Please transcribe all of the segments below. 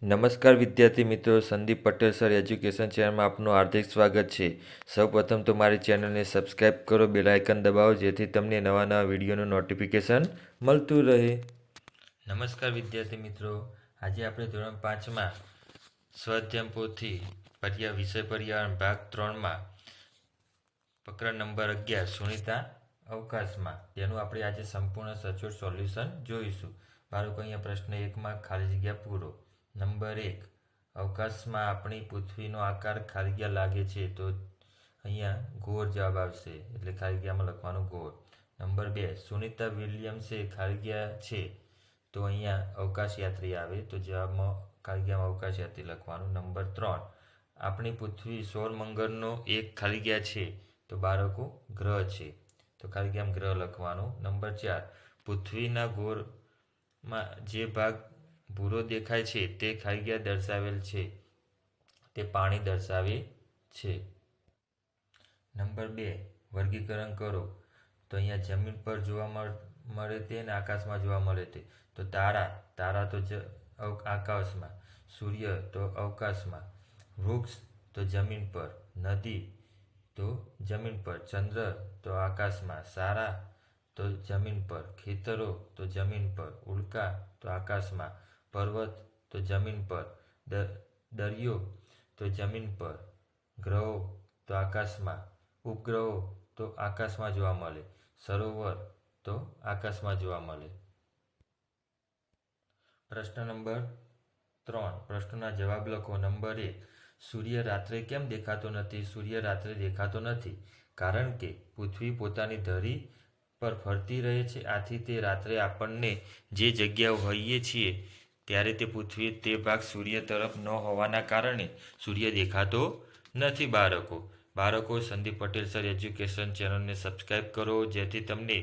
નમસ્કાર વિદ્યાર્થી મિત્રો, સંદીપ પટેલ સર એજ્યુકેશન ચેનલમાં આપનું હાર્દિક સ્વાગત છે. સૌપ્રથમ તો મારી ચેનલને સબસ્ક્રાઈબ કરો, બેલ આઇકન દબાવો જેથી તમને નવા નવા વિડીયોનું નોટિફિકેશન મળતું રહે. નમસ્કાર વિદ્યાર્થી મિત્રો, આજે આપણે ધોરણ 5માં સ્વાધ્યાય પોથી વિષય પર્યાવરણ ભાગ 3માં પ્રકરણ નંબર 11 સુનિતા અવકાશમાં તેનું આપણે આજે સંપૂર્ણ સચોટ સોલ્યુશન જોઈશું. બાળકો, અહીંયા પ્રશ્ન 1માં ખાલી જગ્યા પૂરો. નંબર 1, અવકાશમાં આપણી પૃથ્વીનો આકાર ખાલી જગ્યા લાગે છે તો અહીંયા ગોળ જવાબ આવશે, એટલે ખાલી જગ્યામાં લખવાનું ગોળ. નંબર 2, સુનિતા વિલિયમ્સે ખાલી જગ્યા છે તો અહીંયા અવકાશ યાત્રી આવે, તો જવાબમાં ખાલી જગ્યામાં અવકાશ યાત્રી લખવાનું. નંબર 3, આપણી પૃથ્વી સૌરમંડળનો એક ખાલી જગ્યા છે તો બાળકો ગ્રહ છે, તો ખાલી જગ્યામાં ગ્રહ લખવાનું. નંબર 4, પૃથ્વીના ગોળમાં જે ભાગ ભૂરો દેખાય છે તે ખાલી જગ્યા દર્શાવેલ છે, તે પાણી દર્શાવે છે. નંબર 2, વર્ગીકરણ કરો તો અહીંયા જમીન પર જોવા મળે તે અને આકાશમાં જોવા મળે તે. તો તારા તો આકાશમાં, સૂર્ય તો અવકાશમાં, વૃક્ષ તો જમીન પર, નદી તો જમીન પર, ચંદ્ર તો આકાશમાં, સારા તો જમીન પર, ખેતરો તો જમીન પર, ઉલ્કા તો આકાશમાં, પર્વત તો જમીન પર, દરિયો તો જમીન પર, ગ્રહો તો આકાશમાં, ઉપગ્રહો તો આકાશમાં જોવા મળે, સરોવર તો આકાશમાં જોવા મળે. પ્રશ્ન નંબર 3, પ્રશ્નના જવાબ લખો. નંબર 1, સૂર્ય રાત્રે કેમ દેખાતો નથી? સૂર્ય રાત્રે દેખાતો નથી કારણ કે પૃથ્વી પોતાની ધરી પર ફરતી રહે છે, આથી તે રાત્રે આપણને જે જગ્યાએ હોઈએ છીએ ત્યારે તે પૃથ્વી તે ભાગ સૂર્ય તરફ ન હોવાના કારણે સૂર્ય દેખાતો નથી. બાળકો, સંદીપ પટેલ સર એજ્યુકેશન ચેનલને સબસ્ક્રાઈબ કરો જેથી તમને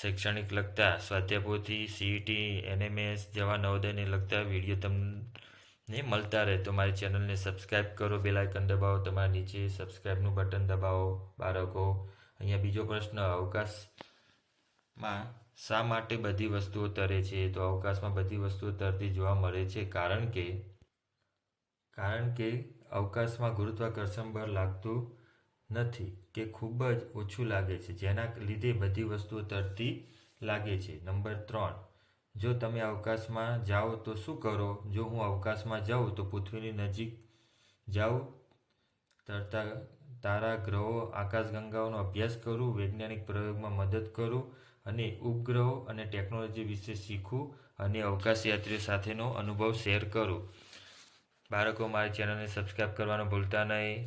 શૈક્ષણિક લગતા સ્વાધ્યાયપોથી, સીઈટી, એનએમએસ જેવા નવોદયને લગતા વિડીયો તમને મળતા રહે. તો મારી ચેનલને સબસ્ક્રાઈબ કરો, બેલ આઇકન દબાવો, તમારા નીચે સબસ્ક્રાઈબનું બટન દબાવો. બાળકો, અહીંયા બીજો પ્રશ્ન, અવકાશમાં શા માટે બધી વસ્તુઓ તરે છે? તો અવકાશમાં બધી વસ્તુઓ તરતી જોવા મળે છે કારણ કે અવકાશમાં ગુરુત્વાકર્ષણ બળ લાગતું નથી કે ખૂબ જ ઓછું લાગે છે, જેના લીધે બધી વસ્તુઓ તરતી લાગે છે. નંબર 3, જો તમે અવકાશમાં જાઓ તો શું કરો? જો હું અવકાશમાં જાઉં તો પૃથ્વીની નજીક જાઉં, તરતા તારા, ગ્રહો, આકાશગંગાઓનો અભ્યાસ કરું, વૈજ્ઞાનિક પ્રયોગમાં મદદ કરું અને ઉપગ્રહો અને ટેકનોલોજી વિશે શીખું અને અવકાશ યાત્રીઓ સાથેનો અનુભવ શેર કરું. બાળકો, મારી ચેનલને સબસ્ક્રાઈબ કરવાનું ભૂલતા નહીં.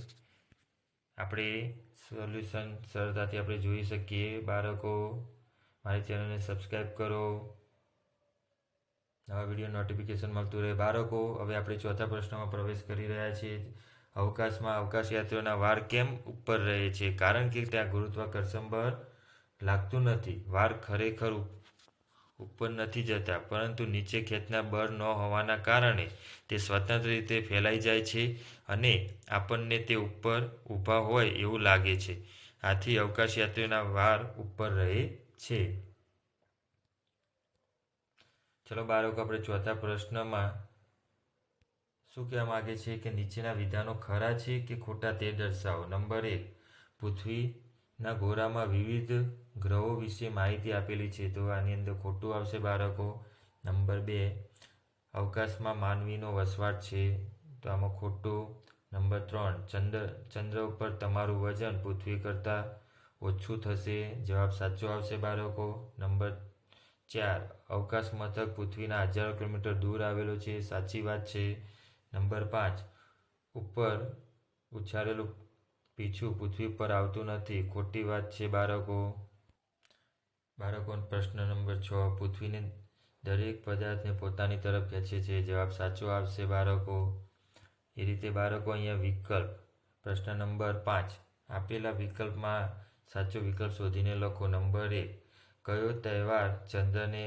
આપણે સોલ્યુશન સરળતાથી આપણે જોઈ શકીએ. બાળકો, મારી ચેનલને સબસ્ક્રાઈબ કરો, નવા વિડીયો નોટિફિકેશન મળતું રહે. બાળકો, હવે આપણે ચોથા પ્રશ્નમાં પ્રવેશ કરી રહ્યા છીએ. અવકાશમાં અવકાશ યાત્રીઓના વાળ કેમ ઉપર રહે છે? કારણ કે ત્યાં ગુરુત્વાકર્ષણ બળ લાગતું નથી. વાળ ખરેખર ઉપર નથી જતા, પરંતુ નીચે ખેંચનાર બળ ન હોવાના કારણે તે સ્વતંત્ર રીતે ફેલાઈ જાય છે અને આપણને તે ઉપર ઊભા હોય એવું લાગે છે. આથી અવકાશ યાત્રીઓના વાળ ઉપર રહે છે. ચલો બાળકો, આપણે ચોથા પ્રશ્નમાં શું કહેવા માગે છે કે નીચેના વિધાનો ખરા છે કે ખોટા તે દર્શાવો. નંબર 1, પૃથ્વીના ગોળામાં વિવિધ ગ્રહો વિશે માહિતી આપેલી છે, તો આની અંદર ખોટું આવશે બાળકો. નંબર 2, અવકાશમાં માનવીનો વસવાટ છે, તો આમાં ખોટું. નંબર 3, ચંદ્ર ઉપર તમારું વજન પૃથ્વી કરતાં ઓછું થશે, જવાબ સાચો આવશે બાળકો. નંબર 4, અવકાશ મથક પૃથ્વીના હજારો કિલોમીટર દૂર આવેલો છે, સાચી વાત છે. નંબર 5, ઉપર ઉછાળેલું પીછું પૃથ્વી પર આવતું નથી, ખોટી વાત છે બાળકો. પ્રશ્ન નંબર 6, પૃથ્વીને દરેક પદાર્થને પોતાની તરફ ખેંચે છે, જવાબ સાચો આવશે બાળકો. એ રીતે બાળકો, અહીંયા વિકલ્પ પ્રશ્ન નંબર 5, આપેલા વિકલ્પમાં સાચો વિકલ્પ શોધીને લખો. નંબર 1, કયો તહેવાર ચંદ્રને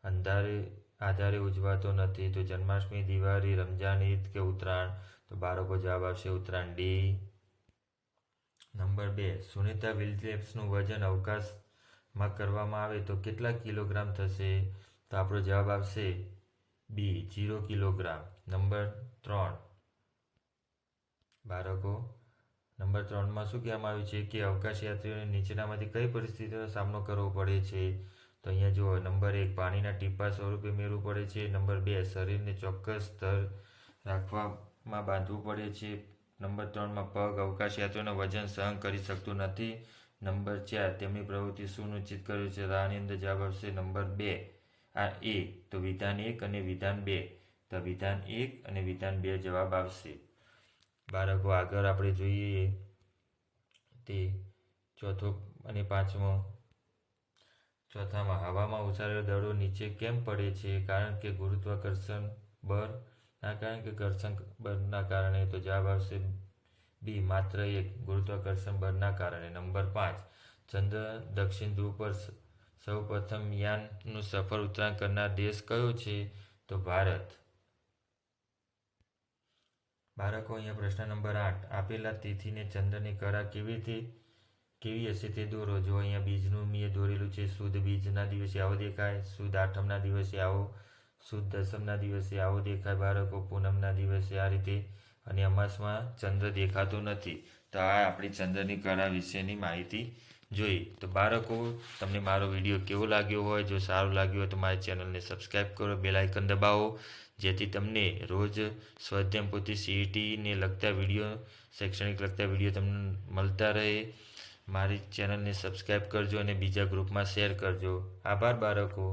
આધારે ઉજવાતો નથી? તો જન્માષ્ટમી, દિવાળી, રમઝાન, ઈદ કે ઉત્તરાયણ? તો બાળકો, જવાબ આવશે ઉત્તરાયણ, ડી. નંબર 2, સુનિતા વિલિયમ્સનું વજન અવકાશમાં કરવામાં આવે તો કેટલા કિલોગ્રામ થશે? તો આપણો જવાબ આવશે બી 0 કિલોગ્રામ. નંબર 3 બાળકો, નંબર 3માં શું કહેવામાં આવ્યું છે કે અવકાશયાત્રીઓને નીચેનામાંથી કઈ પરિસ્થિતિનો સામનો કરવો પડે છે? તો અહીંયા જુઓ, નંબર 1 પાણીના ટીપાં સ્વરૂપે મેળવવું પડે છે. નંબર 2 શરીરને ચોક્કસ સ્તર રાખવામાં બાંધવું પડે છે. નંબર 3માં પગ અવકાશયાત્રીઓનું વજન સહન કરી શકતું નથી. નંબર 4 તેમની પ્રવૃત્તિ સુનિશ્ચિત કરે છે. તો આની અંદર જવાબ આવશે નંબર 2 આ એ. તો વિધાન 1 અને વિધાન 2. તો વિધાન 1 અને વિધાન 2 જવાબ આવશે. બાળકો, આગળ આપણે જોઈએ તે ચોથો અને પાંચમો. ચોથામાં હવામાં ઉછાળેલો દડો નીચે કેમ પડે છે? કારણ કે ગુરુત્વાકર્ષણ બળના કારણે કે ઘર્ષણ બળના કારણે? તો જવાબ આવશે બી માત્ર 1 ગુરુત્વાકર્ષણ બળના કારણે. નંબર 5 ચંદ્ર દક્ષિણ ધ્રુવ પર સૌ પ્રથમ યાનનું સફળ ઉતરાણ કરનાર દેશ કયો છે? તો ભારત. બાળકો, અહીંયા પ્રશ્ન નંબર 8 આપેલા તિથિને ચંદ્રની કળા કેવી હશે તે દોરો. જો અહીંયા બીજનું મેં દોરેલું છે. શુદ્ધ બીજના દિવસે આવો દેખાય, શુદ્ધ આઠમના દિવસે આવો, શુદ્ધ દસમના દિવસે આવો દેખાય બાળકો, પૂનમના દિવસે આ રીતે, અને અમાસમાં ચંદ્ર દેખાતો નથી. તો આ આપણી ચંદ્રની કળા વિશેની માહિતી જોઈ. તો બાળકો, તમને મારો વિડીયો કેવો લાગ્યો હોય? જો સારો લાગ્યો હોય તો મારી ચેનલને સબસ્ક્રાઈબ કરો, બેલ આઇકન દબાવો, જેથી તમને રોજ સ્વાધ્યાય પોથી CETને લગતા વિડીયો, શૈક્ષણિક લગતા વિડીયો તમને મળતા રહે. મારી ચેનલને સબસ્ક્રાઈબ કરજો અને બીજા ગ્રુપમાં શેર કરજો. આભાર બાળકો.